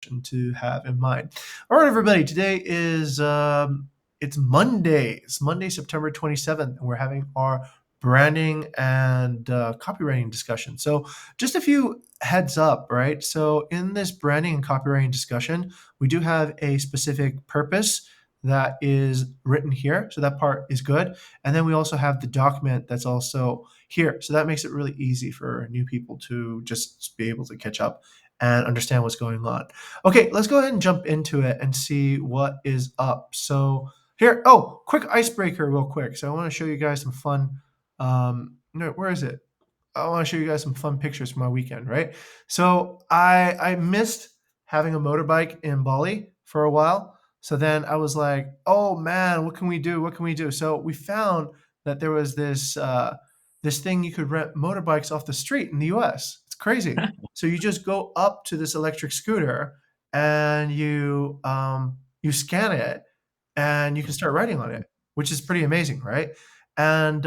to have in mind. All right, everybody. Today is it's Monday. It's Monday, September 27th, and we're having our branding and copywriting discussion. So, just a few heads up, right? So, in this branding and copywriting discussion, we do have a specific purpose that is written here. So that part is good. And then we also have the document that's also here. So that makes it really easy for new people to just be able to catch up and understand what's going on. Okay, let's go ahead and jump into it and see what is up. So here, oh, quick icebreaker real quick. So I want to show you guys some fun, no, where is it? I want to show you guys some fun pictures from my weekend, right? So I missed having a motorbike in Bali for a while. So then I was like, oh man, what can we do? What can we do? So we found that there was this thing you could rent motorbikes off the street in the US. It's crazy. So you just go up to this electric scooter and you scan it and you can start riding on it, which is pretty amazing, right? And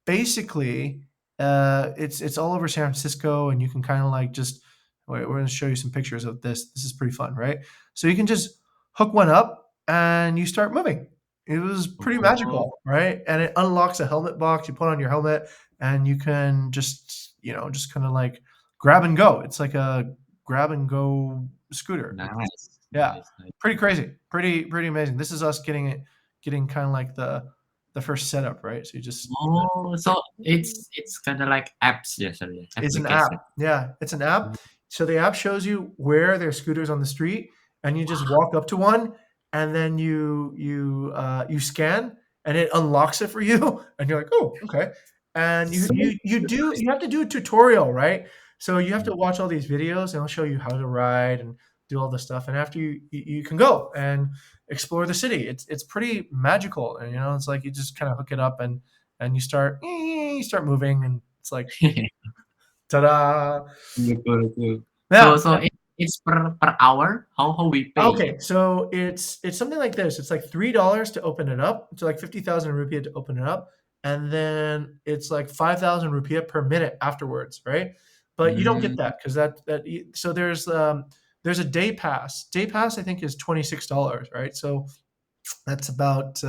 basically, it's all over San Francisco, and you can kind of like just wait. We're going to show you some pictures of this. This is pretty fun, right? So you can just hook one up and you start moving. It was pretty Oh, magical, right? And it unlocks a helmet box. You put on your helmet, and you can just just kind of like grab and go. It's like a grab and go scooter. nice, Yeah, nice, nice. pretty crazy, pretty amazing. This is us getting kind of like the first setup, right? So you just Oh, so it's kind of like apps, yeah, sorry, it's an app. application. Yeah, it's an app. So the app shows you where there's scooters on the street, and you just walk up to one, and then you scan, and it unlocks it for you, and you're like, oh, okay. And So you have to do a tutorial, right? So you have to watch all these videos, and it'll show you how to ride and do all this stuff. And after you can go and explore the city. It's pretty magical, and it's like you just kind of hook it up and you start moving, and it's like ta-da! cool, cool, cool. Yeah. So it's per hour. How we pay? Okay. So it's something like this. It's like $3 to open it up. It's like 50,000 rupiah to open it up, and then it's like 5,000 rupiah per minute afterwards, right? But you don't get Mm, that because so there's a day pass. Day pass I think is $26, right? So that's about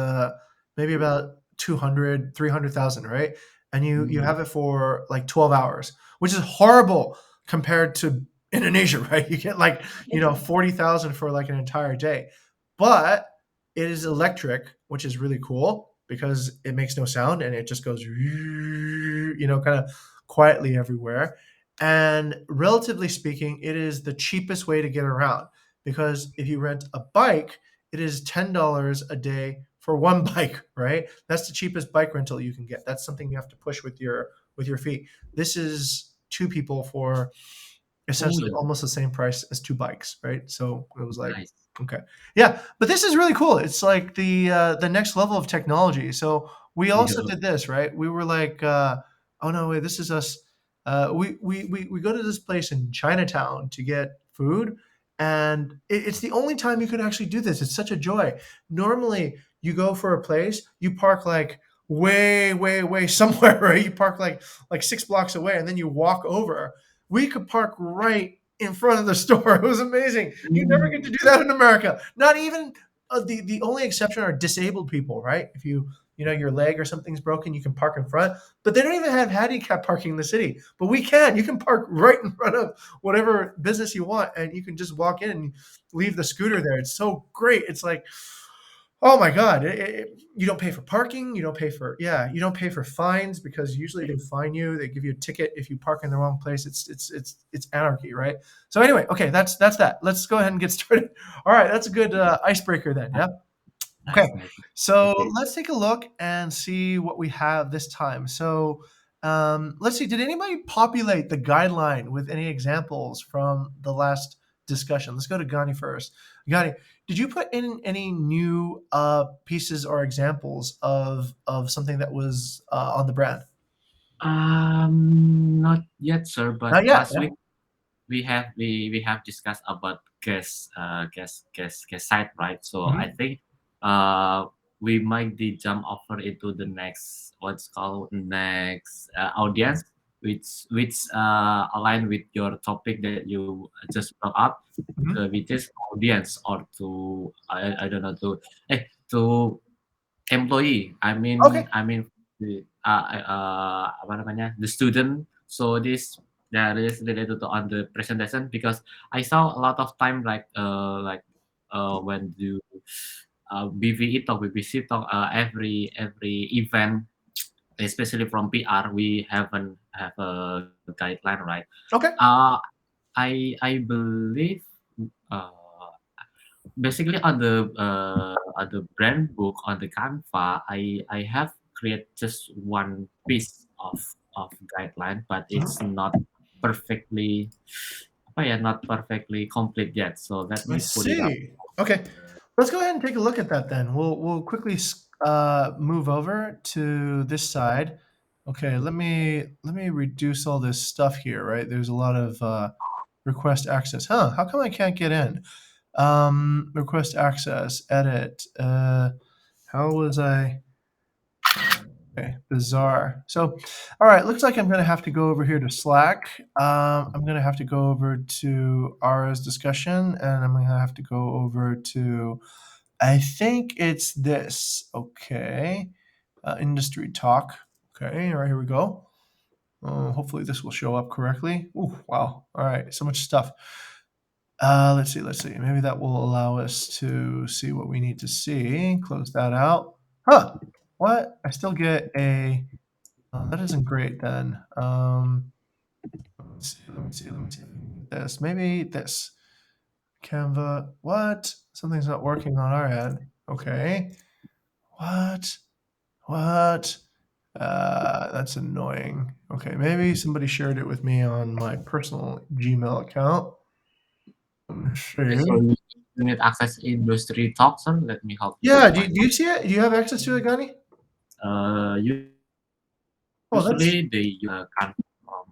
maybe about 200, 300,000, right? And you mm, have it for like 12 hours, which is horrible compared to Indonesia, right? You get like 40,000 for like an entire day. But it is electric, which is really cool because it makes no sound and it just goes kind of quietly everywhere. And relatively speaking, it is the cheapest way to get around because if you rent a bike, it is $10 a day for one bike, right? That's the cheapest bike rental you can get. That's something you have to push with your feet. This is two people for essentially oh, almost the same price as two bikes, right? So it was like, nice. okay, yeah, but this is really cool. It's like the next level of technology. So we also Yeah. did this, right? We were like, oh no, wait, this is us. We go to this place in Chinatown to get food, and it's the only time you could actually do this. It's such a joy. Normally, you go for a place, you park like way somewhere, right? You park like 6 blocks away, and then you walk over. We could park right in front of the store. It was amazing. You never get to Mm, do that in America. Not even the only exception are disabled people, right? If your leg or something's broken, you can park in front. But they don't even have handicap parking in the city. But we can. You can park right in front of whatever business you want, and you can just walk in and leave the scooter there. It's so great. It's like, oh my god! You don't pay for parking. You don't pay for fines because usually they fine you. They give you a ticket if you park in the wrong place. It's anarchy, right? So anyway, okay, that's that. Let's go ahead and get started. All right, that's a good icebreaker then. Yeah. Okay, nice, nice. so Okay. let's take a look and see what we have this time. So let's see. Did anybody populate the guideline with any examples from the last discussion? Let's go to Gani first. Gani, did you put in any new pieces or examples of something that was on the brand? Not yet, sir. But Not yet. last Yeah. week we have discussed about gas site, right? So I Mhm. think uh we might be jump over into the next what's called next audience. align with your topic that you just brought up, Mhm. which is audience or to I don't know to employee. Okay. I mean the apa namanya, the student. So this that is related to on the presentation because I saw a lot of time when you BVE talk, BBC talk, every event, especially from PR, we haven't have a guideline, right? Okay. Uh, I believe uh, basically on the brand book on the Canva, I have create just one piece of guideline, but it's Mhm. not perfectly apa ya, not perfectly complete yet. So let I me put it up. see. Okay. Let's go ahead and take a look at that then. We'll quickly move over to this side. Okay, let me reduce all this stuff here. Right, there's a lot of request access. Huh? How come I can't get in? Request access. Edit. How was I? Okay, bizarre. So, all right, looks like I'm going to have to go over here to Slack. I'm going to have to go over to Ara's discussion, and I'm going to have to go over to, I think it's this. Okay, industry talk. Okay, all right, here we go. Hopefully this will show up correctly. Ooh, wow. All right, so much stuff. Let's see, let's see. Maybe that will allow us to see what we need to see. Close that out. Huh? What? I still get a that isn't great then. Let's see, let me see, let me see. This, maybe this. Canva. What? Something's not working on our end. Okay. What? What? That's annoying. Okay, maybe somebody shared it with me on my personal Gmail account. Let me Okay, so see. you need access industry talk, sir. Let me help you to Yeah, find. do you see it? Do you have access to it, Gani? Oh, that's Usually they use can from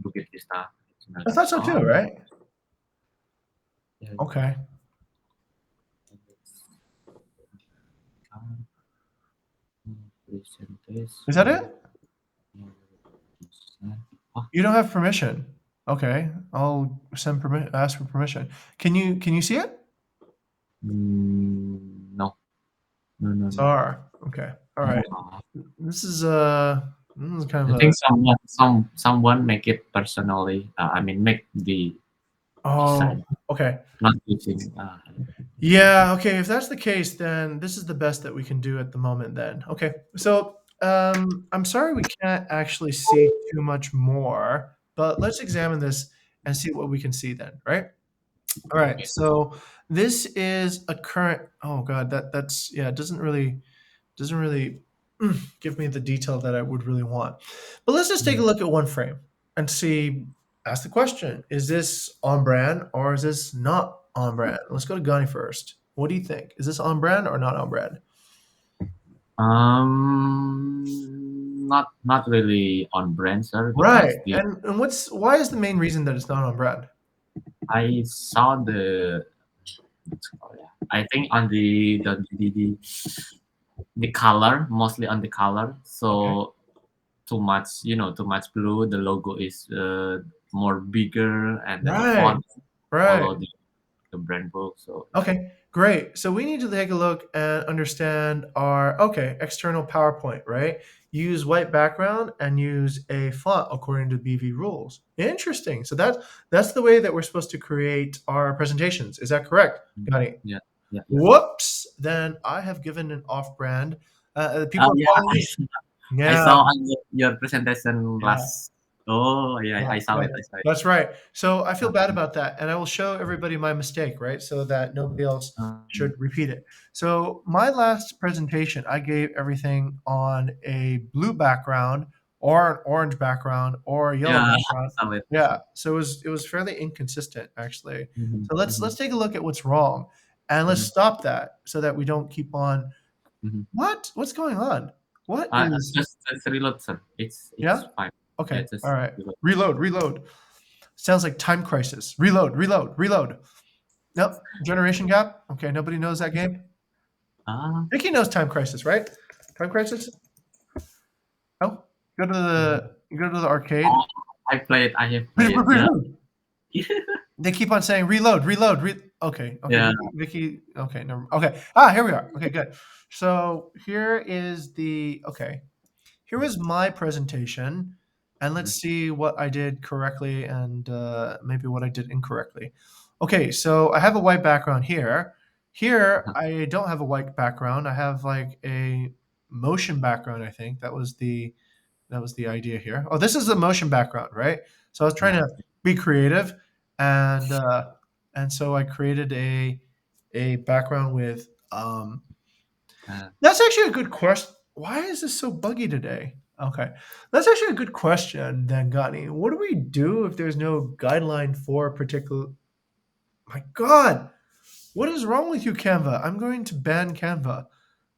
Bukit Vista. I thought so too, Gmail.com. right? Yeah, Okay. Is that presentation. it? You don't have permission. Okay, I'll send ask for permission. Can you see it? No, no, no, no. Czar. Okay. All right. This is kind I of a think someone make it personally. I mean, make the oh, design, okay. not using. Yeah, okay. If that's the case, then this is the best that we can do at the moment then. Okay. So, I'm sorry we can't actually see too much more, but let's examine this and see what we can see then, right? All right. Okay. So this is a current oh god, that's yeah, it doesn't really give me the detail that I would really want. But let's just take a Mm. look at one frame and see, ask the question, is this on brand or is this not on brand? Let's go to Gani first. What do you think? Is this on brand or not on brand? Not really on brand, sir, Right. because the And why is the main reason that it's not on brand? I saw the I think on the color, mostly on the color. Okay. So too much, too much blue. The logo is more bigger, and then the Right. font Right. follow the brand book. So yeah. Okay, great. So we need to take a look and understand our okay, external PowerPoint, right? Use white background and use a font according to BV rules. Interesting. So that's the way that we're supposed to create our presentations. Is that correct, Gani? Yeah, yeah, yeah. Whoops. Then I have given an off-brand. Oh People are yeah, calling me. I Yeah, saw on your presentation yeah. last. Oh yeah, Yeah, I saw yeah, it. I saw it. that's right. So I feel bad Um, about that, and I will show everybody my mistake, right? So that nobody else should um, repeat it. So my last presentation, I gave everything on a blue background or an orange background or a yellow yeah, I background. saw it. I saw Yeah, it. so it was fairly inconsistent actually. Mhm, So let's mhm, take a look at what's wrong, and let's mhm, stop that so that we don't keep on. mhm. What's going on? What is Just reload, sir. yeah? It's fine. Yeah, Okay, all just right. reload. Reload, reload. Sounds like Time Crisis. Reload, reload, reload. Nope. Generation Gap. Okay, nobody knows that game. Ah, Vicky knows Time Crisis, right? Time Crisis. Oh, go to mhm. the You go to the arcade. Oh, I have played. Yeah. They keep on saying reload, reload, okay, okay, Yeah. Vicky, okay, never, okay. Ah, here we are. Okay, good. So here is okay. Here was my presentation, and let's Mhm. see what I did correctly and maybe what I did incorrectly. Okay, so I have a white background here. Here, I don't have a white background. I have like a motion background. I think that was the idea here. Oh, this is a motion background, right? So I was trying Yeah. to be creative, and so I created a background with. Uh, That's actually a good question. Why is this so buggy today? Okay, that's actually a good question, then, Gani. What do we do if there's no guideline for a particular? My God, what is wrong with you, Canva? I'm going to ban Canva.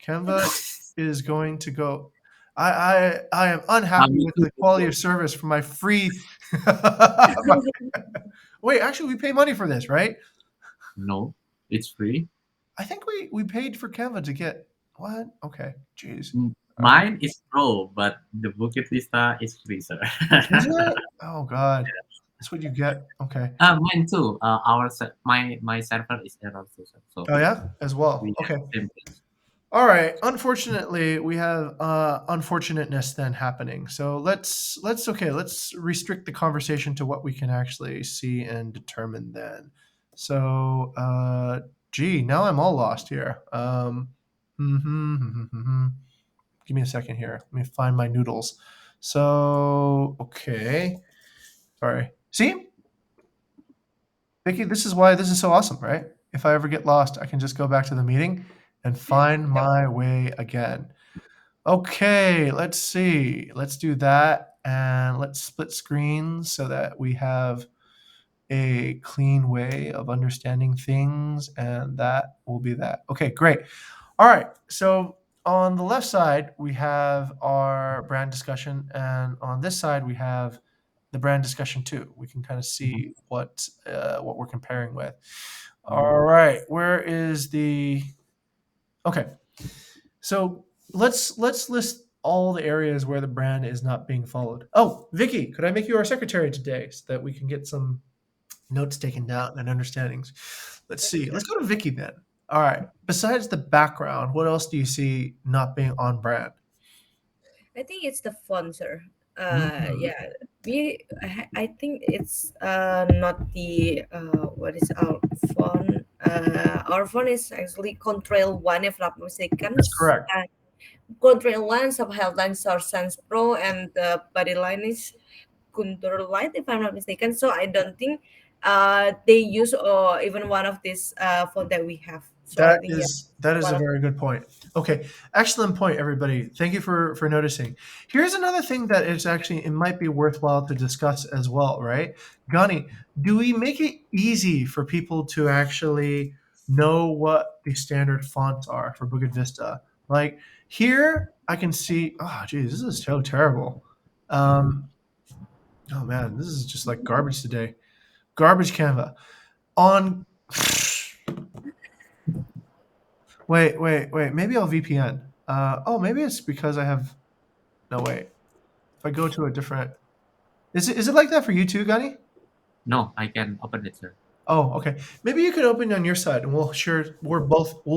Canva is going to go. I am unhappy me with too. the quality of service for my free. Wait, actually, we pay money for this, right? No, it's free. I think we paid for Canva to get what? Okay, jeez. All right. Mine is pro, but the Bukit Vista is free, sir. Is it? Oh God, that's what you get. Okay. Mine too. My server is error too, sir. So Oh yeah, as well. we have Okay. same thing. All right. Unfortunately, we have unfortunateness then happening. So let's restrict the conversation to what we can actually see and determine then. So gee, now I'm all lost here. Give me a second here. Let me find my noodles. So okay. Sorry. See, Vicky, this is why this is so awesome, right? If I ever get lost, I can just go back to the meeting and find my way again. Okay, let's see. Let's do that and let's split screens so that we have a clean way of understanding things, and that will be that. Okay, great. All right. So on the left side, we have our brand discussion, and on this side, we have the brand discussion too. We can kind of Mhm, see what we're comparing with. mhm. All right. Where is the okay? So let's list all the areas where the brand is not being followed. Oh, Vicky, could I make you our secretary today so that we can get some notes taken down and understandings? Let's see. Let's go to Vicky then. All right. Besides the background, what else do you see not being on brand? I think it's the font, sir. Mhm. Yeah, I think it's not the what is our font. Our font is actually Control One, if not mistaken. That's correct. Control One, subheadline Source Sans Pro, and the body line is Contour Light, if I'm not mistaken. So I don't think they use or even one of these font that we have. So I think yeah, That is one a of very good point. Okay, excellent point, everybody. Thank you for noticing. Here's another thing that is actually it might be worthwhile to discuss as well, right? Gani, do we make it easy for people to actually know what the standard fonts are for Bukit Vista? Like here, I can see. Oh, geez, this is so terrible. Um, oh man, this is just like garbage today. Garbage Canva on. Wait. Maybe I'll VPN. Oh, maybe it's because I have. No, wait. If I go to a different, is it like that for you too, Gani? No, I can open it, sir. Oh, okay. Maybe you could open on your side, and we'll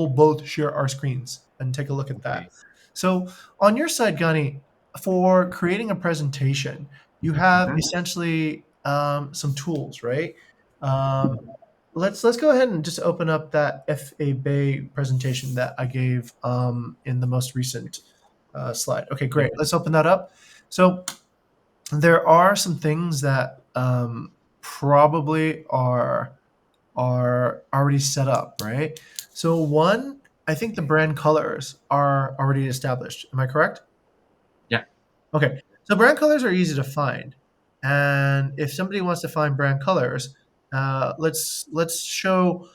both share our screens and take a look at that. Okay. So on your side, Gani, for creating a presentation, you have Mhm, essentially some tools, right? Um, let's go ahead and just open up that FA Bay presentation that I gave in the most recent slide. Okay, okay. great. Let's open that up. So there are some things that probably are already set up, right? So one, I think the brand colors are already established. Am I correct? Yeah. Okay, so brand colors are easy to find, and if somebody wants to find brand colors, let's show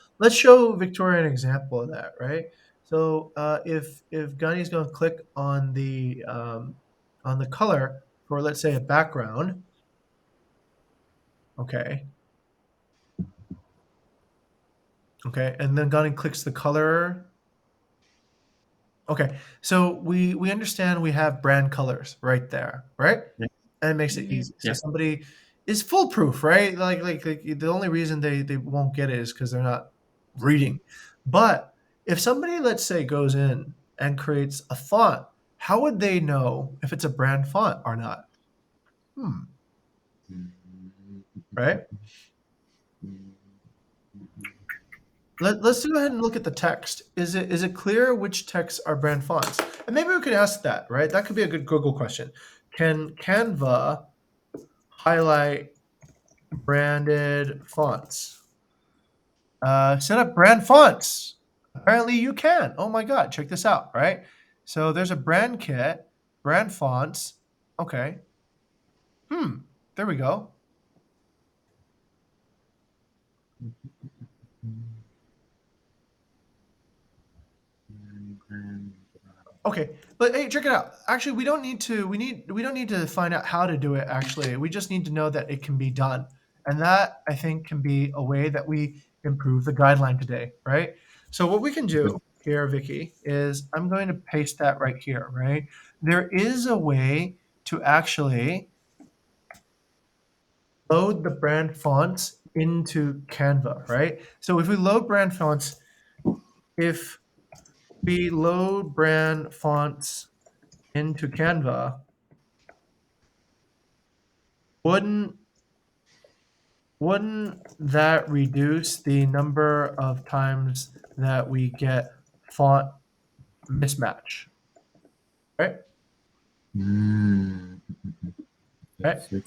Victoria an example of that, right? So if Gunny's going to click on the color for, let's say, a background, okay, okay, and then Gunny clicks the color. Okay, so we understand we have brand colors right there, right? Yeah. and it makes it Mhm. easy. So Yeah. somebody is foolproof, right? Like the only reason they won't get it is because they're not reading. But if somebody, let's say, goes in and creates a font, how would they know if it's a brand font or not? Hmm. Right? Let's go ahead and look at the text. Is it clear which texts are brand fonts? And maybe we could ask that, right? That could be a good Google question. Can Canva highlight branded fonts? Set up brand fonts. Apparently you can. Oh my God, check this out, right? So there's a brand kit, brand fonts. Okay. There we go. Okay, but hey, check it out. Actually, we don't need to. We don't need to find out how to do it. Actually, we just need to know that it can be done, and that I think can be a way that we improve the guideline today, right? So what we can do here, Vicky, is I'm going to paste that right here, right? There is a way to actually load the brand fonts into Canva, right? So if we load brand fonts, if we load brand fonts into Canva, wouldn't wouldn't that reduce the number of times that we get font mismatch, right? Hmm. Right. Switch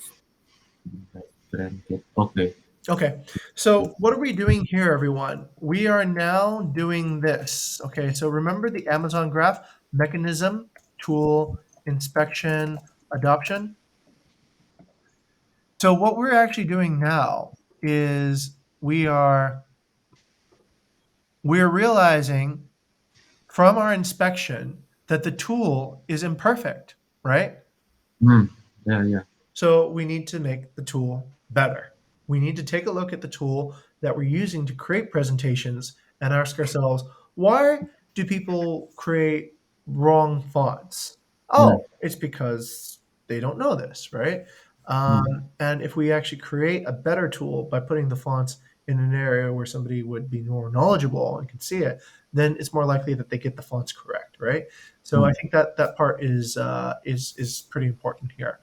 brand kit. Okay. Okay. So what are we doing here, everyone? We are now doing this. Okay. So remember the Amazon graph: mechanism, tool, inspection, adoption. So what we're actually doing now is we're realizing from our inspection that the tool is imperfect, right? Hmm. Yeah, yeah. So we need to make the tool better. We need to take a look at the tool that we're using to create presentations and ask ourselves, why do people create wrong fonts? Hmm. Oh, it's because they don't know this, right? Hmm. And if we actually create a better tool by putting the fonts in an area where somebody would be more knowledgeable and can see it, then it's more likely that they get the fonts correct, right? So I Hmm. think that that part is pretty important here.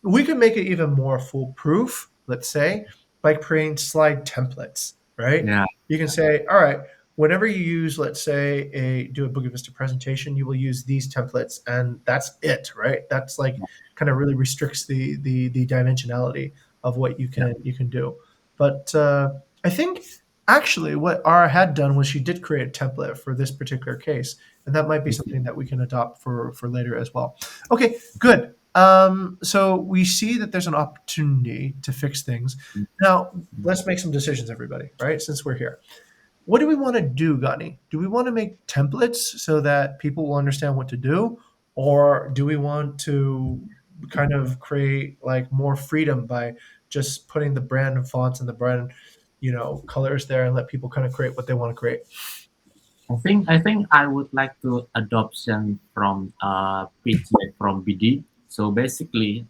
We can make it even more foolproof, let's say, by creating slide templates, right? Yeah. You can say, all right, whenever you use, let's say, do a Bukit Vista presentation, you will use these templates, and that's it, right? That's like kind of really restricts the dimensionality of what Yeah. you can do. But I think actually what Ara had done was she did create a template for this particular case, and that might be something that we can adopt for later as well. Okay, good. So we see that there's an opportunity to fix things. Now, let's make some decisions, everybody, right? Since we're here. What do we want to do, Gani? Do we want to make templates so that people will understand what to do? Or do we want to kind of create like more freedom by just putting the brand and fonts and the brand, colors there and let people kind of create what they want to create? I think I would like to adoption from pitch deck from BD. So basically,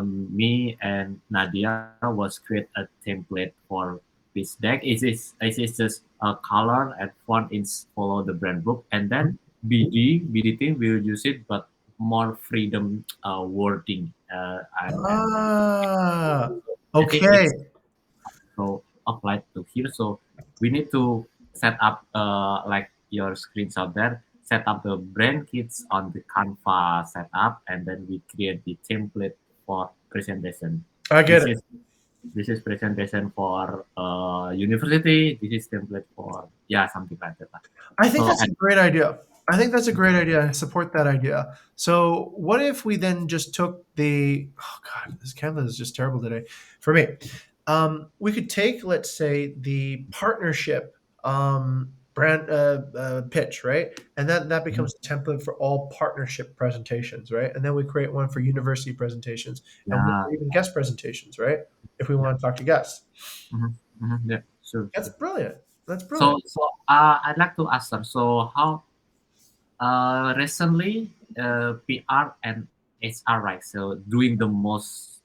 me and Nadia was create a template for pitch deck. It is just a color and font is follow the brand book, and then BD team will use it, but more freedom wording and Ah, I think okay. it's so applied to here. So we need to set up like your screenshot there, set up the brand kits on the Canva setup, and then we create the template for presentation. I get This it. is this is presentation for university. This is template for yeah something like that. I think So that's a great idea. I think that's a great idea. I support that idea. So, what if we then just took oh God, this Canva is just terrible today for me. We could take, let's say, the partnership brand pitch, right? And that mhm, becomes a template for all partnership presentations, right? And then we create one for university presentations and one yeah for even guest presentations, right? If we yeah want to talk to guests. yeah sure, That's sure. brilliant. That's brilliant. So I'd like to ask them. So how recently, PR and HR, right? So doing the most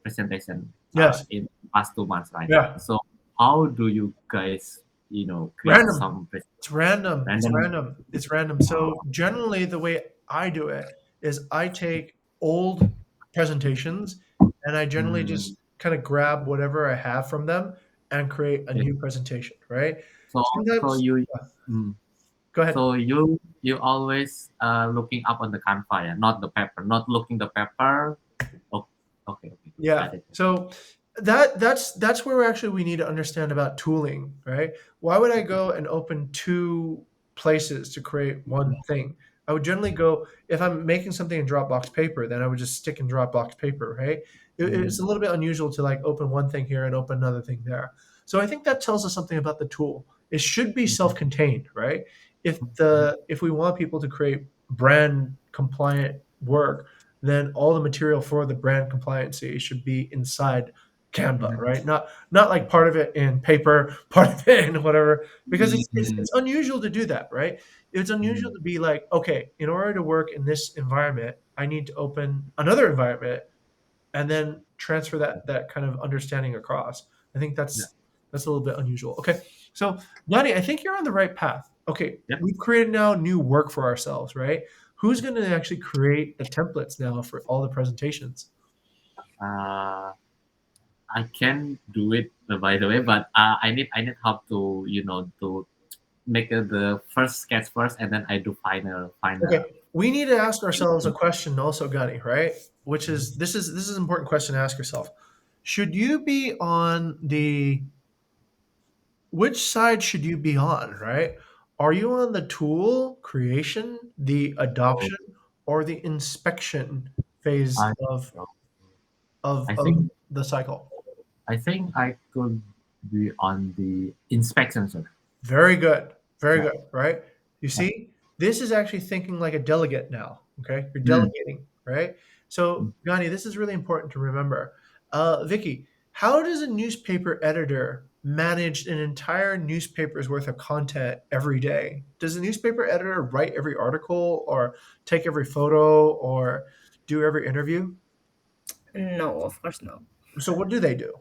presentation Yes. in past 2 months, right? Yeah. So how do you guys, create Random. some It's random. It's random? random. It's random. So generally, the way I do it is I take old presentations and I generally Mm, just kind of grab whatever I have from them and create a okay. new presentation, right? So so Sometimes, you yeah, mm, go ahead. so you always looking up on the Canva, yeah, not the paper, not looking the paper. Oh, okay, Yeah. got it. So that's where actually we need to understand about tooling, right? Why would I go and open two places to create one thing? I would generally go if I'm making something in Dropbox paper, then I would just stick in Dropbox paper, right? It's a Mm, little bit unusual to like open one thing here and open another thing there. So I think that tells us something about the tool. It should be mhm, self-contained, right? mhm, If we want people to create brand compliant work, then all the material for the brand compliancy should be inside Canva, mhm, right? Not like part of it in paper, part of it in whatever, because mhm, it's unusual to do that, right? It's unusual mhm, to be like, okay, in order to work in this environment, I need to open another environment and then transfer that kind of understanding across. I think yeah, that's a little bit unusual. Okay, so Yanni, I think you're on the right path. Okay, yep. we've created now new work for ourselves, right? Who's going to actually create the templates now for all the presentations? Uh, I can do it, by the way, but I need help to to make the first sketch first, and then I do Okay, final. we need to ask ourselves a question also, Gani, right? Which is this is an important question to ask yourself. Should you be on the which side should you be on, right? Are you on the tool creation, the So adoption, or the inspection phase I I of think the cycle? I think I could be on the inspection side. Very good. Very Yeah. good, right? You Yeah. see, this is actually thinking like a delegate now, okay? You're Mm, delegating, right? So, mm. Gani, this is really important to remember. Vicky, how does a newspaper editor manage an entire newspaper's worth of content every day? Does a newspaper editor write every article or take every photo or do every interview? No, of course no. So, what do they do?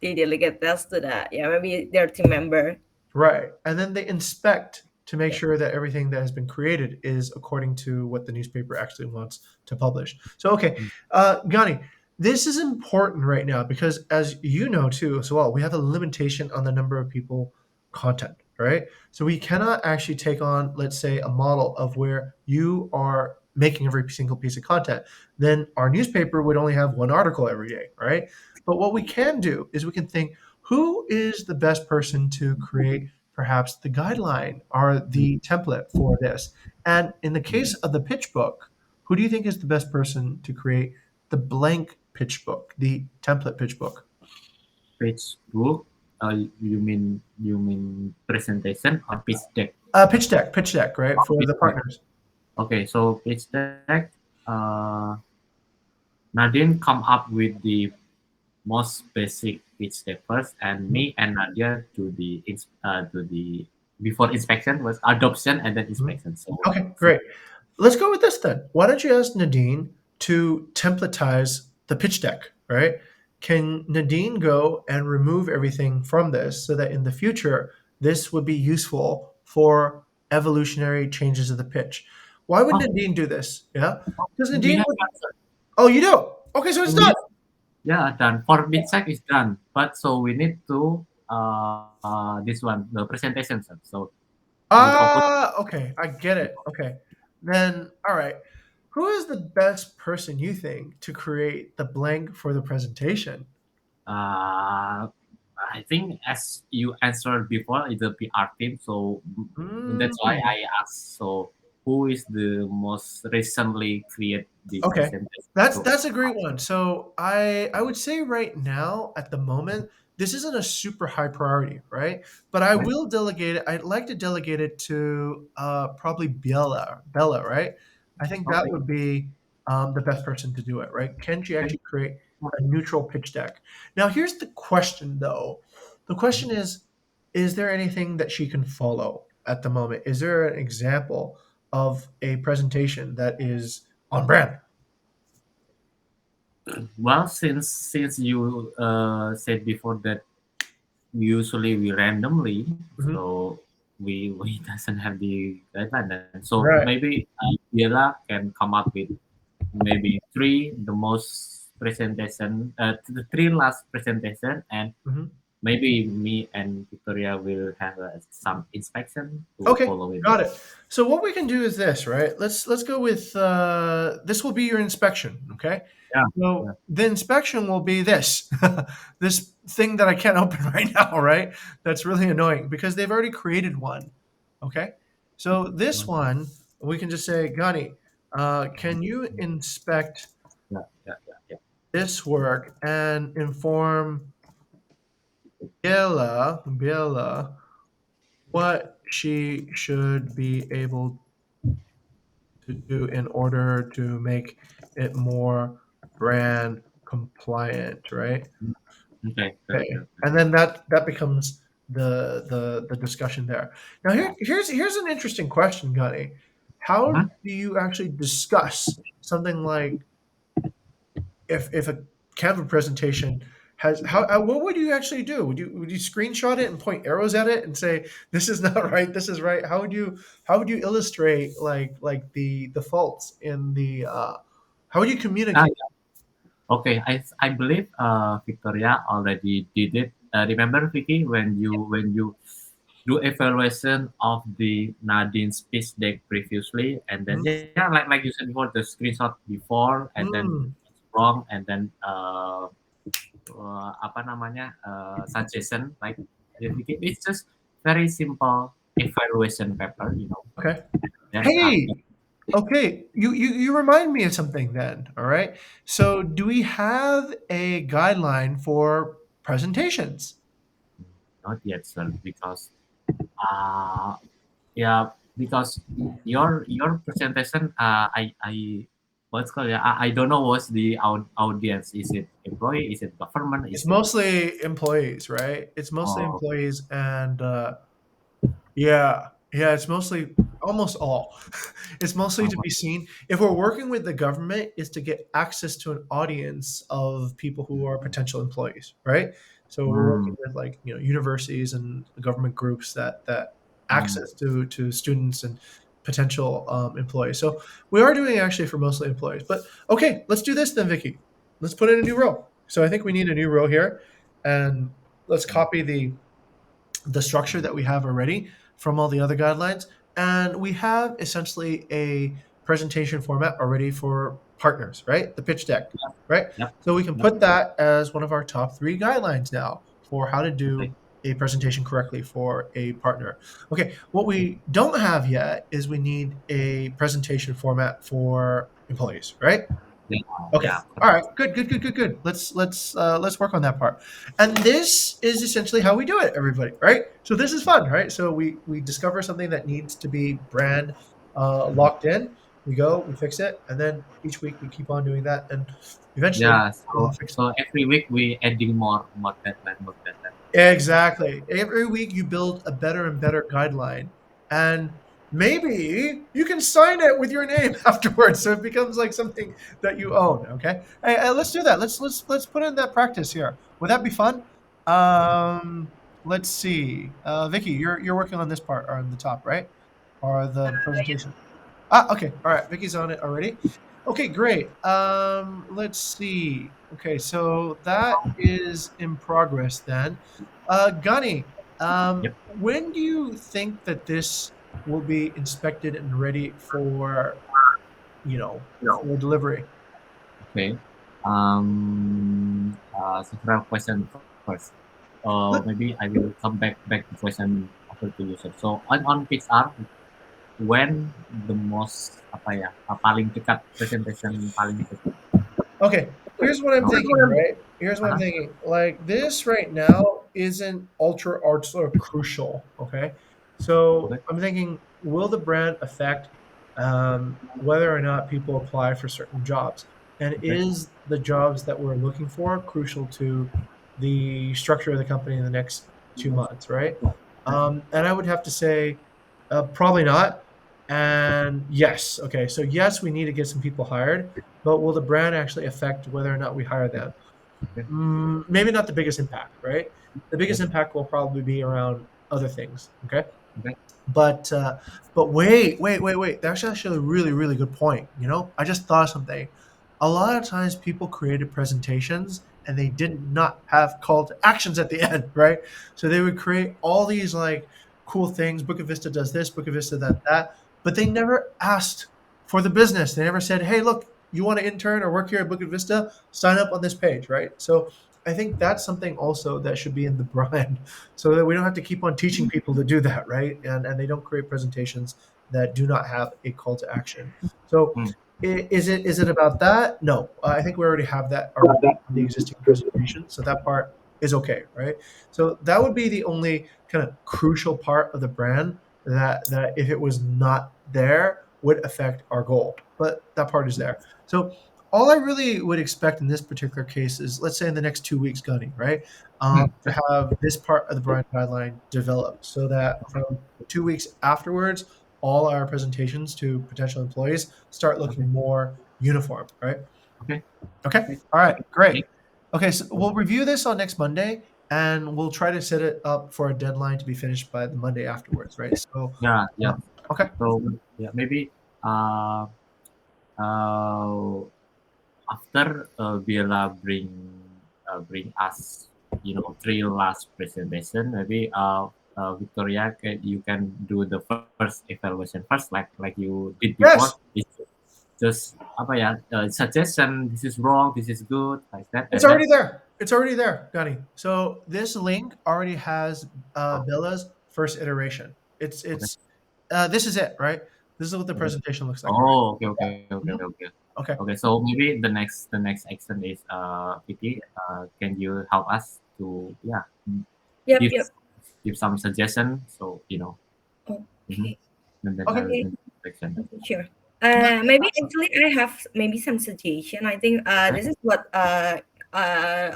They delegate tasks to the, yeah, maybe their team member. Right. And then they inspect to make Yeah. sure that everything that has been created is according to what the newspaper actually wants to publish. So, okay, Mm, Gani, this is important right now because, as you know too, as well, we have a limitation on the number of people content, right? So we cannot actually take on, let's say, a model of where you are making every single piece of content. Then our newspaper would only have one article every day, right? But what we can do is we can think who is the best person to create perhaps the guideline or mm, the template for this? And in the mm. case of the pitch book, who do you think is the best person to create the blank pitch book, the template pitch book? Facebook. You mean presentation or pitch deck? Pitch deck, right, Oh, for pitch the deck. partners. Okay, so pitch deck. Uh, Nadine come up with the most basic pitch deck first, and Mhm, me and Nadia to the before inspection was adoption and then mhm. inspection. Okay, So great. Let's go with this then. Why don't you ask Nadine to templatize the pitch deck, right? Can Nadine go and remove everything from this so that in the future, this would be useful for evolutionary changes of the pitch? Why would oh, Nadine do this? Yeah. oh, Because we Nadine have would, answer. oh, you don't? Okay, so it's We done. have, yeah, done for pitch deck is done, but so we need to this one the presentation sir. So the focus. Okay, I get it. Okay. Then, all right. Who is the best person you think to create the blank for the presentation? Uh, I think as you answered before, it's a PR team, so that's why Mm. I asked. So, who is the most recently create the Okay, presentation? So, that's a great one. So I would say right now at the moment this isn't a super high priority, right? But I okay, will delegate it. I'd like to delegate it to probably Bella, right? I think that okay, would be the best person to do it, right? Can she okay. actually create a neutral pitch deck? Now here's the question though. The question is there anything that she can follow at the moment? Is there an example of a presentation that is on brand? Well, since you said before that usually we randomly, Mhm. so we doesn't have the guideline. Then. So Right. maybe Bella can come up with maybe three the most presentation, the three last presentation, and Mhm. maybe me and Victoria will have some inspection to Okay, follow it. got it. So what we can do is this, right? Let's go with this will be your inspection, okay? Yeah, So yeah. the inspection will be this this thing that I can't open right now, right? That's really annoying because they've already created one. Okay. So this one we can just say, Gani, can you inspect Yeah, yeah, yeah, yeah. this work and inform Biela what she should be able to do in order to make it more brand compliant, right? Okay, okay, okay, Okay, okay. and then that becomes the discussion there. Now here's an interesting question, Gunny. How Uh-huh. do you actually discuss something like if a Canva presentation has what would you actually do? Would you screenshot it and point arrows at it and say this is not right, this is right? How would you illustrate like the faults in the how would you Ah, communicate? okay, I believe Victoria already did it. Remember, Vicky, when you do evaluation of the Nadine's pitch deck previously, and then Mhm. yeah, like you said before, the screenshot before, and then Mm, it's wrong, and then apa namanya suggestion like yeah, Vicky, it's just very simple evaluation paper, okay. Then Hey, okay, you remind me of something then, all right? So, do we have a guideline for presentations? not yet, sir, because uh, yeah, because your presentation, I what's called yeah, I don't know what's the audience. Is it employee? Is it government? It's Is it mostly employees, right? It's mostly oh, employees and yeah, yeah, it's mostly almost all. It's mostly to oh, be seen. If we're working with the government, is to get access to an audience of people who are potential employees, right? So we're hmm, working with like universities and government groups that hmm, access to students and potential employees. So we are doing it actually for mostly employees. But okay, let's do this then, Vicky. Let's put in a new row. So I think we need a new row here, and let's copy the structure that we have already from all the other guidelines. And we have essentially a presentation format already for partners, right? The pitch deck, right? yep, So we can yep. put that as one of our top three guidelines now for how to Okay. do a presentation correctly for a partner. Okay, what we don't have yet is we need a presentation format for employees, right? Yeah, Okay. yeah. All right. Good. Good. Good. Good. Good. Let's work on that part. And this is essentially how we do it, everybody. Right. So this is fun, right? So we discover something that needs to be brand locked in. We go, we fix it, and then each week we keep on doing that, and eventually Yeah. we'll So fix it. so every week we adding more deadline, more deadline. Exactly. Every week you build a better and better guideline, and maybe you can sign it with your name afterwards, so it becomes like something that you own. Okay. Hey, let's do that. Let's put in that practice here. Would that be fun? Let's see. Vicky, you're working on this part or on the top, right? Or the Yes. presentation. Okay. All right. Vicky's on it already. Okay, great. Let's see. Okay, so that is in progress then. Gunny, Yep. when do you think that this will be inspected and ready for, for delivery? Okay. Several question first. Let- Maybe I will come back to question after to you, sir. So on PixR, when the most apa ya paling dekat presentation paling dekat. Okay, here's what I'm thinking, right? Here's what I'm Uh-huh. thinking. Like this right now isn't ultra crucial. Okay, so Okay. I'm thinking, will the brand affect whether or not people apply for certain jobs, and Okay. is the jobs that we're looking for crucial to the structure of the company in the next 2 months, right? And I would have to say, probably not. And yes, okay, so yes, we need to get some people hired, but will the brand actually affect whether or not we hire them? Okay. Maybe not the biggest impact, right? The biggest Okay. impact will probably be around other things. Okay, Okay. but uh, but wait. That's actually a really really good point. You know, I just thought of something. A lot of times people created presentations and they did not have call to actions at the end, right? So they would create all these like cool things. Bukit Vista does this, Bukit Vista that, but they never asked for the business. They never said, "Hey, look, you want to intern or work here at Bukit Vista? Sign up on this page," right? So I think that's something also that should be in the brand so that we don't have to keep on teaching people to do that, right? And they don't create presentations that do not have a call to action. So Mm. is it about that? No, I think we already have that already in the existing presentation, so that part is okay, right? So that would be the only kind of crucial part of the brand that if it was not there would affect our goal, but that part is there. So all I really would expect in this particular case is, let's say in the next 2 weeks, Gunny, right? Mm. To have this part of the brand guideline developed so that from 2 weeks afterwards, all our presentations to potential employees start Okay. looking more uniform, right? Okay. Okay. Okay. All right. Great. Okay. Okay. So we'll review this on next Monday and we'll try to set it up for a deadline to be finished by the Monday afterwards, right? So, Yeah. Yeah. okay. So yeah, maybe uh, uh, after Bella bring us, three last presentation, maybe Victoria, you can do the first evaluation first, like you did before. Yes. It's just apa ya, suggestion, this is wrong, this is good, like that, It's and then already there. It's already there, Gunny. So this link already has oh, Bella's first iteration. It's okay, it's this is it, right? This is what the okay. presentation looks like already. Oh, okay, Yeah. okay, okay, Mhm. okay, okay. Okay. Okay, so maybe the next action is Vicky, can you help us to Yep, give yep. give some suggestion, so mhm, Okay. and then I Okay. will Okay. do the section. Okay, sure. Yeah. Maybe Excellent. actually I have maybe some suggestion. I think Okay. this is what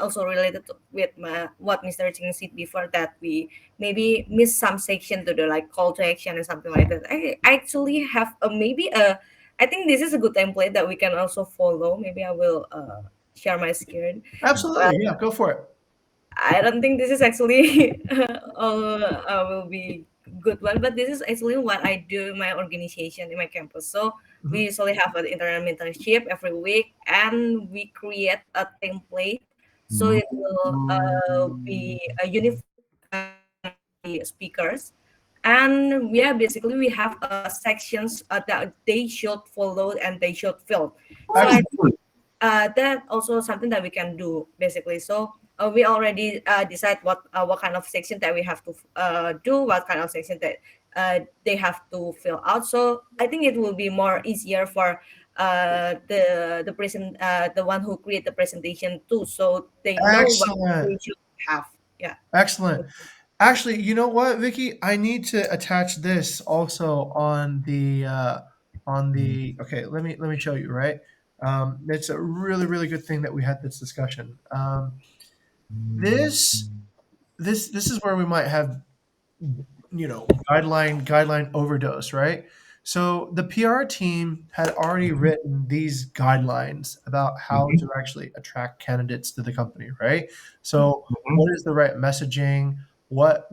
also related to, with what Mr. Ching said before, that we maybe miss some section to the like call to action and something like that. I actually have a maybe a I think this is a good template that we can also follow. Maybe I will share my screen. Absolutely. Yeah. Go for it. I don't think this is actually will be good one, but this is actually what I do in my organization in my campus. So we Mhm. usually have an internal internship every week, and we create a template so it will be Mm. uniform among the speakers. And yeah, basically we have sections that they should follow and they should fill. So I Excellent. Oh, cool. that also something that we can do basically. So we already decide what kind of section that we have to do, what kind of section that they have to fill out. So I think it will be more easier for the one who create the presentation too, so they know what Excellent. they should have. Yeah. Excellent. Actually, you know what, Vicky? I need to attach this also on the. Okay, let me show you. Right, it's a really really good thing that we had this discussion. This this is where we might have guideline overdose, right? So the PR team had already written these guidelines about how Mhm, to actually attract candidates to the company, right? So mhm, what is the right messaging? What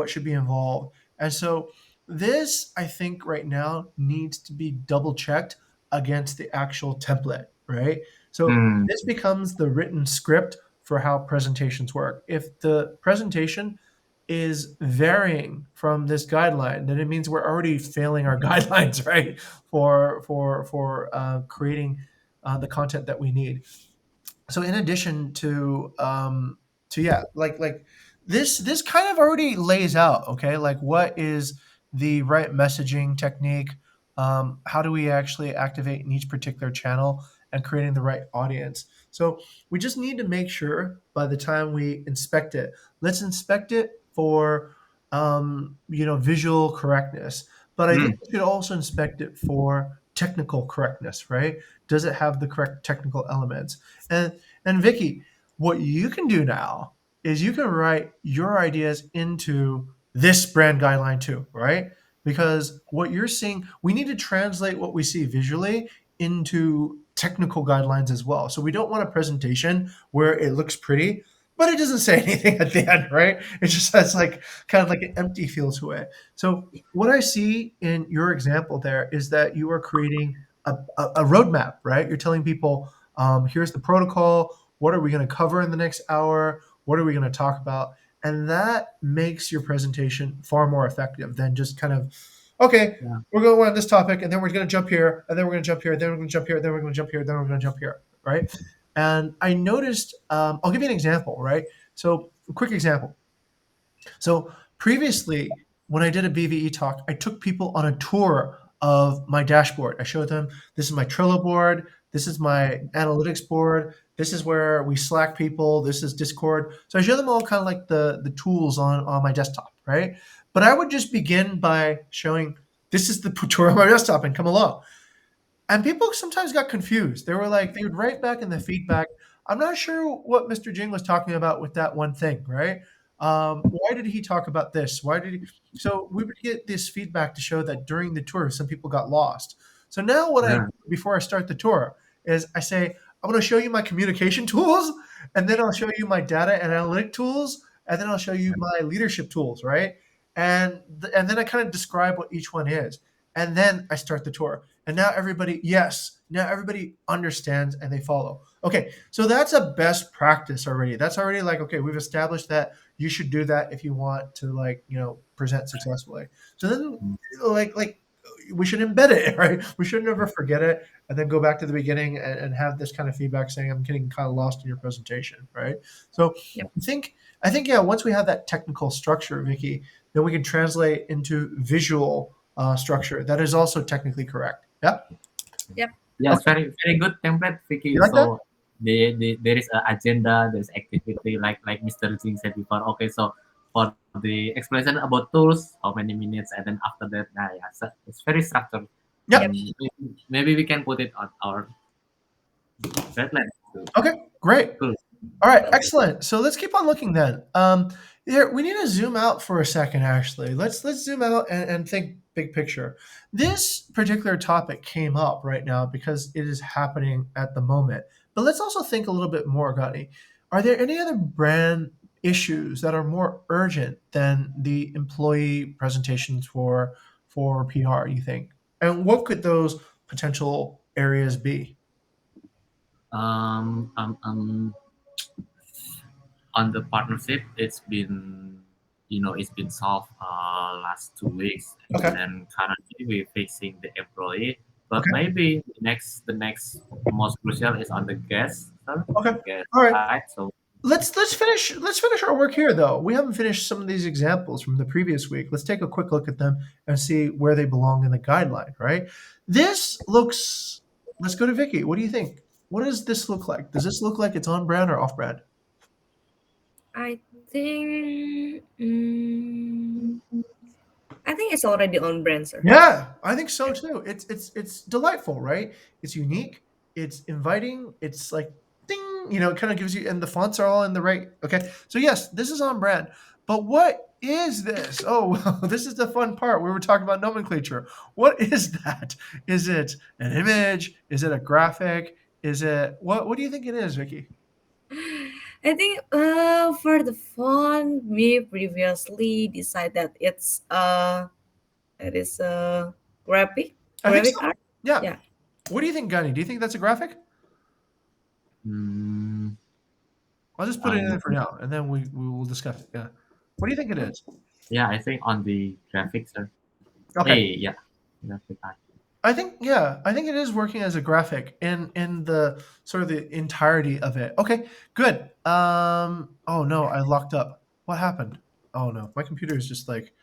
should be involved? And so this, I think, right now needs to be double checked against the actual template, right? So mm, this becomes the written script for how presentations work. If the presentation is varying from this guideline, then it means we're already failing our guidelines, right? For creating the content that we need. So in addition to yeah, like this kind of already lays out, okay, like what is the right messaging technique, how do we actually activate in each particular channel and creating the right audience. So we just need to make sure by the time we inspect it, let's inspect it for visual correctness, but I think mm, we should also inspect it for technical correctness, right? Does it have the correct technical elements? And Vicky, what you can do now is you can write your ideas into this brand guideline too, right? because what you're seeing, we need to translate what we see visually into technical guidelines as well. So we don't want a presentation where it looks pretty, but it doesn't say anything at the end, right? It just has like kind of like an empty feel to it. So what I see in your example there is that you are creating a roadmap, right? You're telling people, here's the protocol. What are we going to cover in the next hour? What are we going to talk about? And that makes your presentation far more effective than just kind of, okay, Yeah. we're going on this topic, and then we're going to jump here, and then we're going to jump here, then we're going to jump here, then we're going to jump here, then we're going to jump here, right? And I noticed, I'll give you an example, right? So, a quick example. So previously, when I did a BVE talk, I took people on a tour of my dashboard. I showed them, this is my Trello board, this is my analytics board, this is where we Slack people, this is Discord. So I show them all kind of like the tools on my desktop, right? But I would just begin by showing, this is the tour of my desktop and come along. And people sometimes got confused. They were like, they would write back in the feedback, I'm not sure what Mr. Jing was talking about with that one thing, right? Why did he talk about this? Why did he? So we would get this feedback to show that during the tour, some people got lost. So now what I do Yeah. before I start the tour is I say, I'm going to show you my communication tools, and then I'll show you my data and analytic tools, and then I'll show you my leadership tools, right? And then I kind of describe what each one is, and then I start the tour. And now everybody, yes, now everybody understands and they follow. Okay, so that's a best practice already. That's already like, okay, we've established that you should do that if you want to like, present successfully. So then like we should embed it, right? We should never forget it and then go back to the beginning and have this kind of feedback saying I'm getting kind of lost in your presentation, right? So Yep. I think yeah, once we have that technical structure, Vicky, then we can translate into visual structure that is also technically correct. Yeah. Yep. Yes, Okay. very good template, Vicky. You like that? So there is an agenda, there's activity like Mr. Jing said before. Okay, so for the explanation about tools, how many minutes, and then after that, yeah, so it's very structured. Yep. Yep. Maybe we can put it on our deadline. Okay. Great. Cool. All right, excellent. So let's keep on looking then. Here we need to zoom out for a second. Actually, let's zoom out and think big picture. This particular topic came up right now because it is happening at the moment. But let's also think a little bit more, Gani. Are there any other brand issues that are more urgent than the employee presentations for PR? You think, and what could those potential areas be? Um, um, um, on the partnership, it's been solved last 2 weeks, Okay. and then currently we're facing the employee. But Okay. maybe the next most crucial is on the guest, Okay. guest All right. side. So Let's finish our work here though. We haven't finished some of these examples from the previous week. Let's take a quick look at them and see where they belong in the guideline, right? This looks Let's go to Vicky. What do you think? What does this look like? Does this look like it's on brand or off brand? I think I think it's already on brand, sir. Yeah, I think so too. It's delightful, right? It's unique, it's inviting, it's like ding, it kind of gives you, and the fonts are all in the right. Okay. So yes, this is on brand. But what is this? Oh, this is the fun part. We were talking about nomenclature. What is that? Is it an image? Is it a graphic? Is it what do you think it is, Vicky? I think for the font we previously decided that it is a I think graphic so. art. Yeah. Yeah. What do you think, Gunny? Do you think that's a graphic? mm, I'll just put it in on there for now and then we will discuss it. Yeah. What do you think it is? yeah, I think on the graphics, sir. Okay. Hey, yeah, graphic art. I think it is working as a graphic in the sort of the entirety of it. Okay, good. Oh no, I locked up. What happened? Oh no, my computer is just like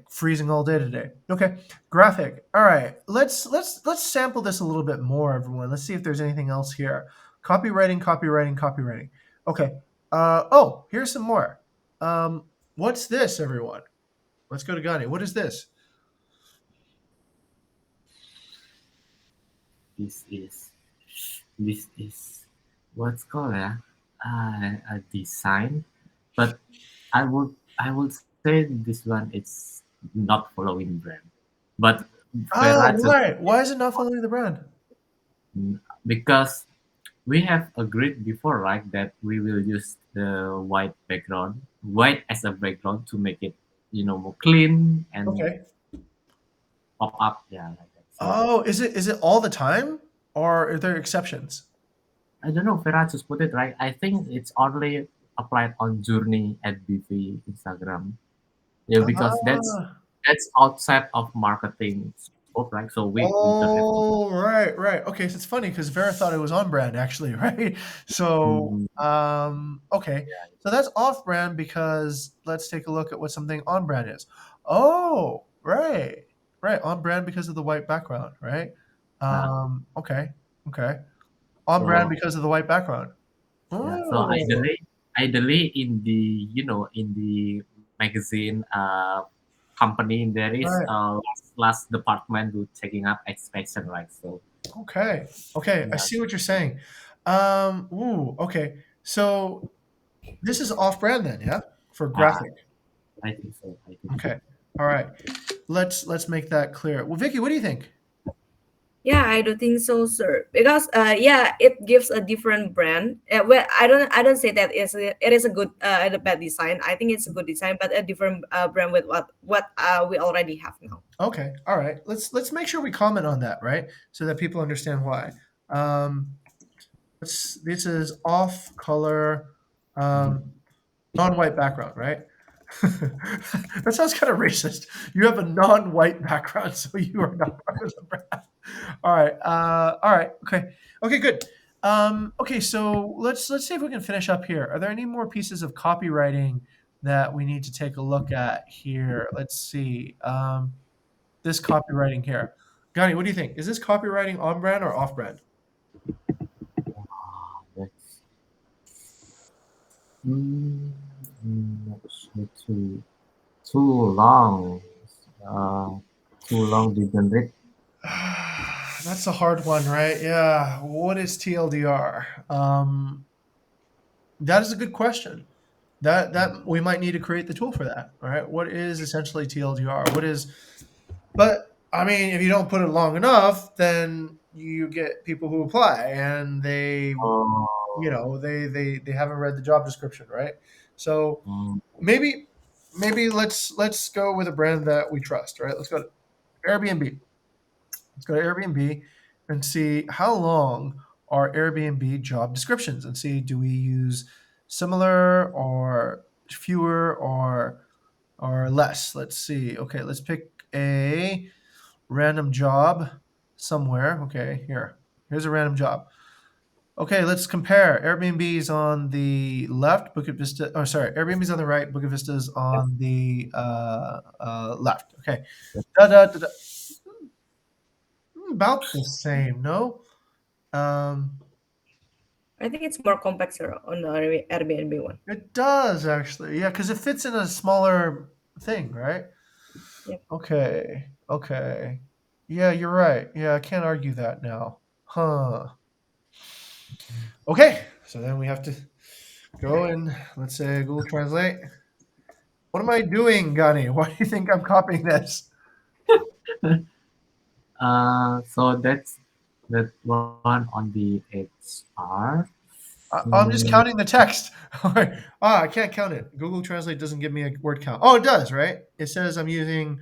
freezing all day today. Okay, graphic. All right, let's sample this a little bit more, everyone. Let's see if there's anything else here. Copywriting, copywriting, copywriting. Okay. Oh, here's some more. What's this, everyone? Let's go to Gani. What is this? This is this is what's called a design, but I would say this one it's not following brand. But Oh, Vera just right. Why is it not following the brand? because we have agreed before, right, that we will use the white as a background to make it, more clean and Okay. pop up, yeah, like that. So Oh, is it all the time, or are there exceptions? I don't know, Vera just put it right. I think it's only applied on Journey at BV Instagram. Yeah, because that's Ah. that's outside of marketing scope, right? So we just have to. Oh, right, right. Okay, so it's funny because Vera thought it was on brand actually, right? So, Mm, okay. So that's off brand because let's take a look at what something on brand is. Oh, right. Right, on brand because of the white background, right? yeah. Okay. Okay. On brand So because of the white background. yeah. So Oh, ideally in the in the magazine company there is right. last department who taking up expansion, right? So Okay. Okay, I yeah, see what you're saying. Okay. So this is off brand then, yeah? For uh, graphic. I think so. I think so. Okay. All right. Let's make that clear. Well, Vicky, what do you think? Yeah, I do think so, sir. Because yeah, it gives a different brand. Well, I don't say that it is a good and a bad design. I think it's a good design, but a different brand with what we already have now. Okay. All right. Let's make sure we comment on that, right? So that people understand why. Um, this is off color, Mhm. um, non-white background, right? That sounds kind of racist. You have a non-white background, so you are not part of the brand. All right. All right. Okay. Okay. Good. Okay. So let's see if we can finish up here. Are there any more pieces of copywriting that we need to take a look at here? Let's see. This copywriting here. Gani, what do you think? Is this copywriting on brand or off brand? That's mm, not too long. Uh, Too long didn't read. That's a hard one, right? Yeah. What is TLDR? That is a good question. That we might need to create the tool for that. All right. What is essentially TLDR? What is? But I mean, if you don't put it long enough, then you get people who apply and they, Oh, they haven't read the job description, right? So mm, maybe let's go with a brand that we trust, right? Let's go to Airbnb. Let's go to Airbnb and see how long are Airbnb job descriptions and see, do we use similar or fewer or less. Let's see. Okay, let's pick a random job somewhere. Okay, here's a random job. Okay, let's compare. Airbnb's on the left, Bukit Vista. Oh, sorry, Airbnb's on the right, Bukit Vista's yes, on the left. Okay, da, da, da, da. About the same. No, um, I think it's more compact, sir, on the Airbnb one. it does actually. Yeah, because it fits in a smaller thing, right? Yep. Okay, okay. Yeah, you're right. Yeah, I can't argue that now. Huh. Okay, so then we have to go and let's say Google Translate. What am I doing, Gani? Why do you think I'm copying this? so that's that one on the HR. I'm just Mm, counting the text. I can't count it. Google Translate doesn't give me a word count. Oh, it does, right? It says I'm using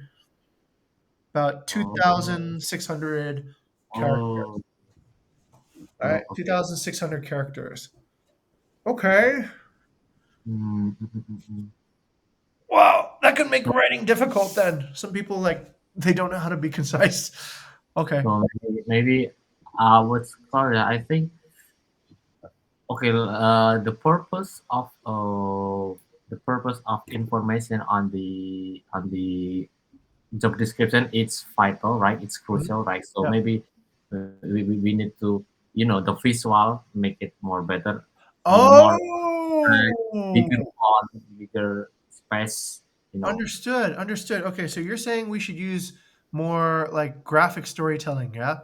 about oh, 2,600 characters. oh, All right, okay. 2,600 characters. Okay. Mm. Wow, that could make So, writing difficult then. Some people they don't know how to be concise. Okay. so maybe what's called? I think okay. The purpose of information on the job description it's vital, right? It's Mhm. crucial, right? So Yeah. maybe we need to the visual make it more better, more bigger Oh, font, bigger space, you know. understood. Understood. Okay, so you're saying we should use more like graphic storytelling, yeah?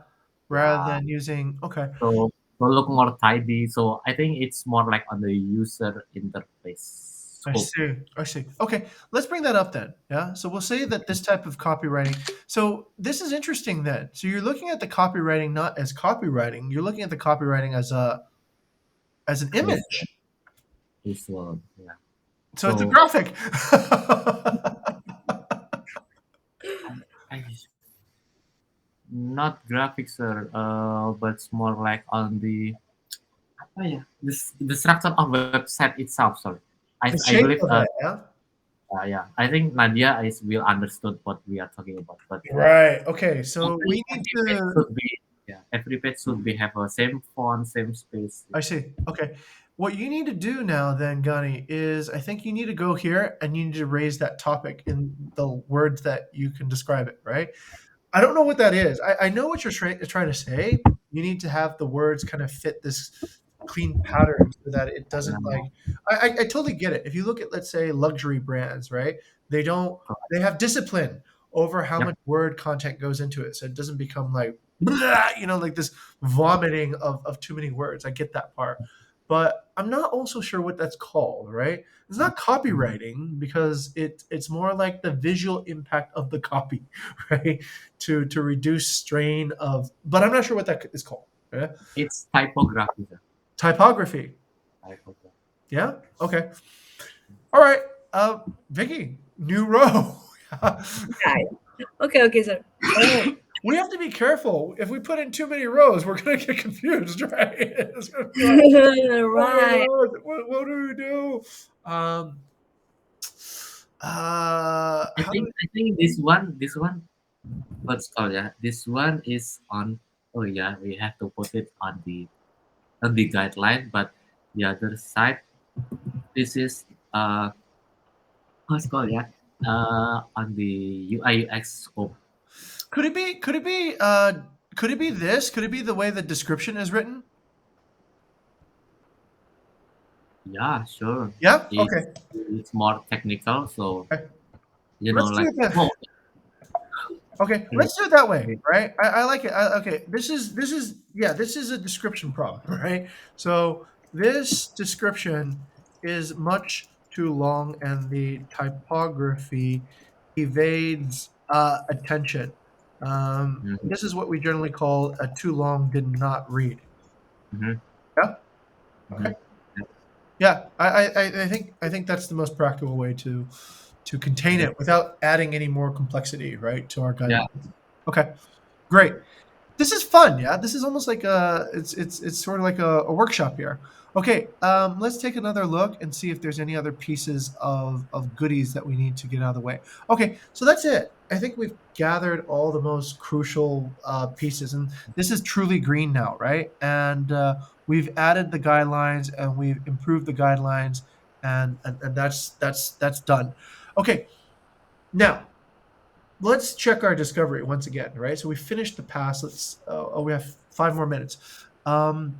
Rather Yeah. than using okay. So look more tidy. So I think it's more like on the user interface. I scope. see. I see. Okay, let's bring that up then. Yeah. So we'll say that this type of copywriting. So this is interesting then. So you're looking at the copywriting not as copywriting. You're looking at the copywriting as an Visual, image. visual, yeah. So it's a So graphic. I not graphics, sir, but it's more like on the apa ya? The structure of website itself. Sorry, The I shape believe. of it. Yeah. Yeah, I think Nadia is will understood what we are talking about. But Right. Okay. So we need every page to. should be, yeah, every page should be have a same font, same space. I see. Okay. What you need to do now, then, Gani, is I think you need to go here and you need to raise that topic in the words that you can describe it, right? I don't know what that is. I know what you're trying to say. You need to have the words kind of fit this clean pattern so that it doesn't Yeah, like. I totally get it. If you look at, let's say, luxury brands, right? They don't. correct. They have discipline over how Yep. much word content goes into it, so it doesn't become like, blah, like this vomiting of too many words. I get that part, but I'm not also sure what that's called. Right? It's not Mhm. copywriting because it's more like the visual impact of the copy, right? To reduce strain of, but I'm not sure what that is called. Yeah? It's typography, sir. Typography. Typography. Yeah. Okay. All right. Vicky, new row. Right. Okay, okay, sir. Oh, We have to be careful. If we put in too many rows, we're gonna get confused, right? It's gonna be like, oh my right. god, what do we do? Um, how do we? I think this one, what's called, yeah. This one is on. Oh yeah, we have to put it on the guideline, but the other side, this is what's called, yeah, on the UI UX scope. Could it be? Could it be? Could it be this? Could it be the way the description is written? Yeah, sure. Yeah. It's Okay. it's more technical, so Okay. Let's do like it then. oh, Okay, okay, let's do it that way, okay. right? I like it. Okay, this is a description problem, right? So this description is much too long, and the typography evades attention. Mhm, This is what we generally call a too long did not read. mhm, Yeah. Okay. mhm. Yeah, Yeah. I think that's the most practical way to contain yeah, it without adding any more complexity, right, to our yeah. guidelines. Okay. Great. This is fun. Yeah, this is almost like it's sort of like a workshop here. Okay, let's take another look and see if there's any other pieces of goodies that we need to get out of the way. Okay, so that's it. I think we've gathered all the most crucial pieces, and this is truly green now, right? And we've added the guidelines and we've improved the guidelines, and that's done. Okay, now let's check our discovery once again, right? So we finished the pass. We have 5 more minutes. Um,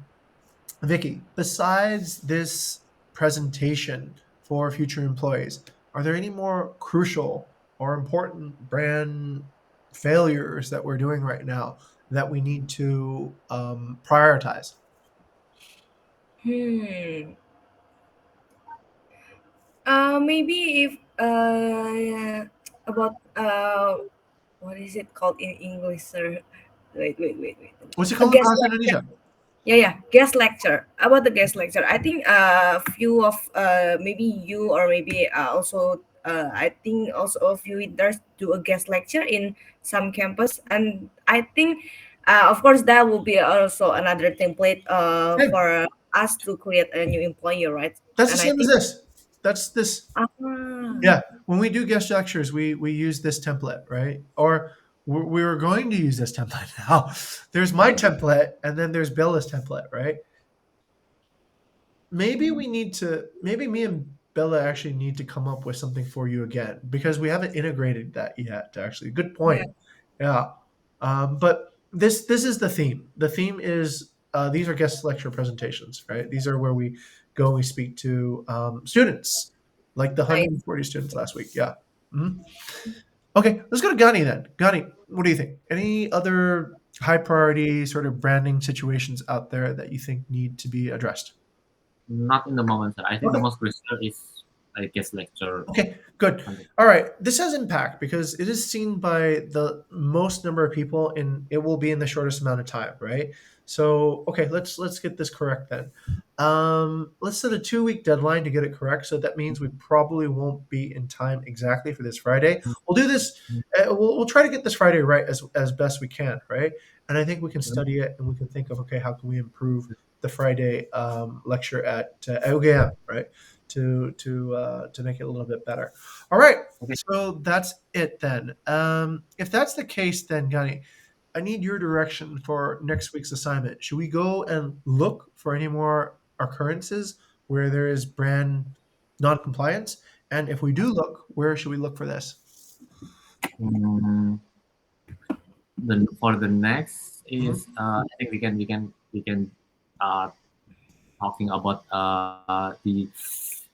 Vicky, besides this presentation for future employees, are there any more crucial or important brand failures that we're doing right now that we need to prioritize? Hmm. Maybe if yeah, about what is it called in English, sir? Wait. What's it A called in guest lecture. Indonesia? Yeah, guest lecture. About the guest lecture, I think few of maybe you or maybe also I think also a few interns do a guest lecture in some campus, and I think of course that will be also another template Same. for us to create a new employer, right? That's the And I same as think this. That's this. ah, Yeah, when we do guest lectures, we use this template, right? Or we were going to use this template. Now, there's my template, and then there's Bella's template, right? Maybe me and Bella actually need to come up with something for you again because we haven't integrated that yet. Actually, good yeah, point. Yeah, but this is the theme. The theme is these are guest lecture presentations, right? These are where we go and we speak to students, like the I 140 students last week. Yeah. Mhm. Okay, let's go to Gani then. Gani, what do you think? Any other high priority sort of branding situations out there that you think need to be addressed? Not in the moment, sir. I think the Okay. most crucial is a guest lecture. Okay, good. On the, All right. This has impact because it is seen by the most number of people and it will be in the shortest amount of time, right? So, okay, let's get this correct then. Let's set a 2-week deadline to get it correct. So that means we probably won't be in time exactly for this Friday. We'll do this. We'll try to get this Friday right as best we can, right? And I think we can study it and we can think of, okay, how can we improve the Friday lecture at OGM, right? To make it a little bit better. All right, okay. so that's it then. If that's the case, then Gani, I need your direction for next week's assignment. Should we go and look for any more occurrences where there is brand non-compliance? And if we do look, where should we look for this? Then for the next is I think we can talking about the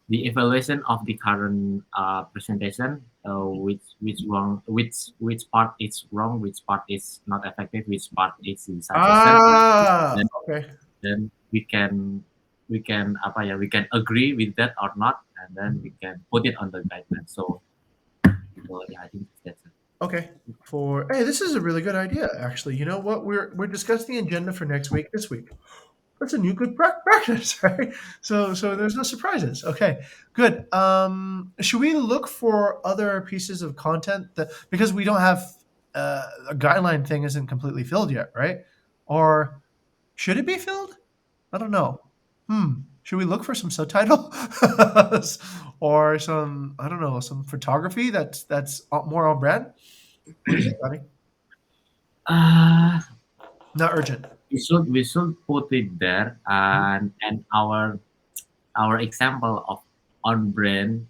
evaluation of the current presentation, which part is wrong, which part is not effective, which part is in suggestion. Then, Okay. then we can apa ya, we can agree with that or not, and then we can put it on the guideline. So yeah, I think that's it. Okay. Hey, this is a really good idea, actually. You know what? We're discussing the agenda for next week this week. That's a new good practice, right? So there's no surprises. Okay, good. Should we look for other pieces of content that because we don't have a guideline thing isn't completely filled yet, right? Or should it be filled? I don't know. Should we look for some subtitle or some I don't know some photography that's more on brand? What do you think, Buddy? Uh, Not urgent. we should put it there, and our example of on brand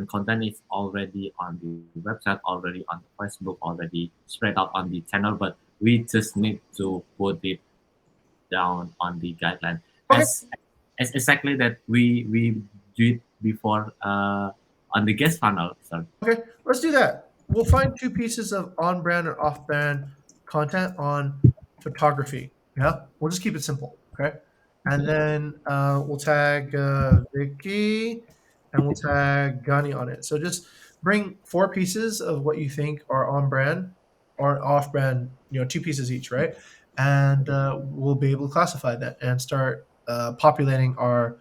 content is already on the website, already on the Facebook, already spread out on the channel, but we just need to put it down on the guideline Okay. as exactly that we did before on the guest funnel. Sorry. Okay, let's do that. We'll find 2 pieces of on-brand and off-brand content on photography. Yeah, we'll just keep it simple. Okay, and then we'll tag Vicky and we'll tag Gani on it. So just bring 4 pieces of what you think are on-brand or off-brand. 2 pieces each, right? And we'll be able to classify that and start populating our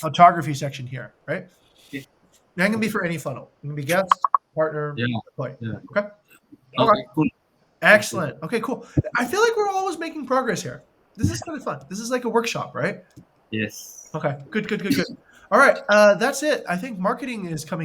photography section here, right? That can be for any funnel. It can be guest, partner, Yeah. employee. Yeah. Okay. Okay. Cool. Excellent. Okay, cool. I feel like we're always making progress here. This is kind of fun. This is like a workshop, right? Yes. Okay. Good. All right. That's it. I think marketing is coming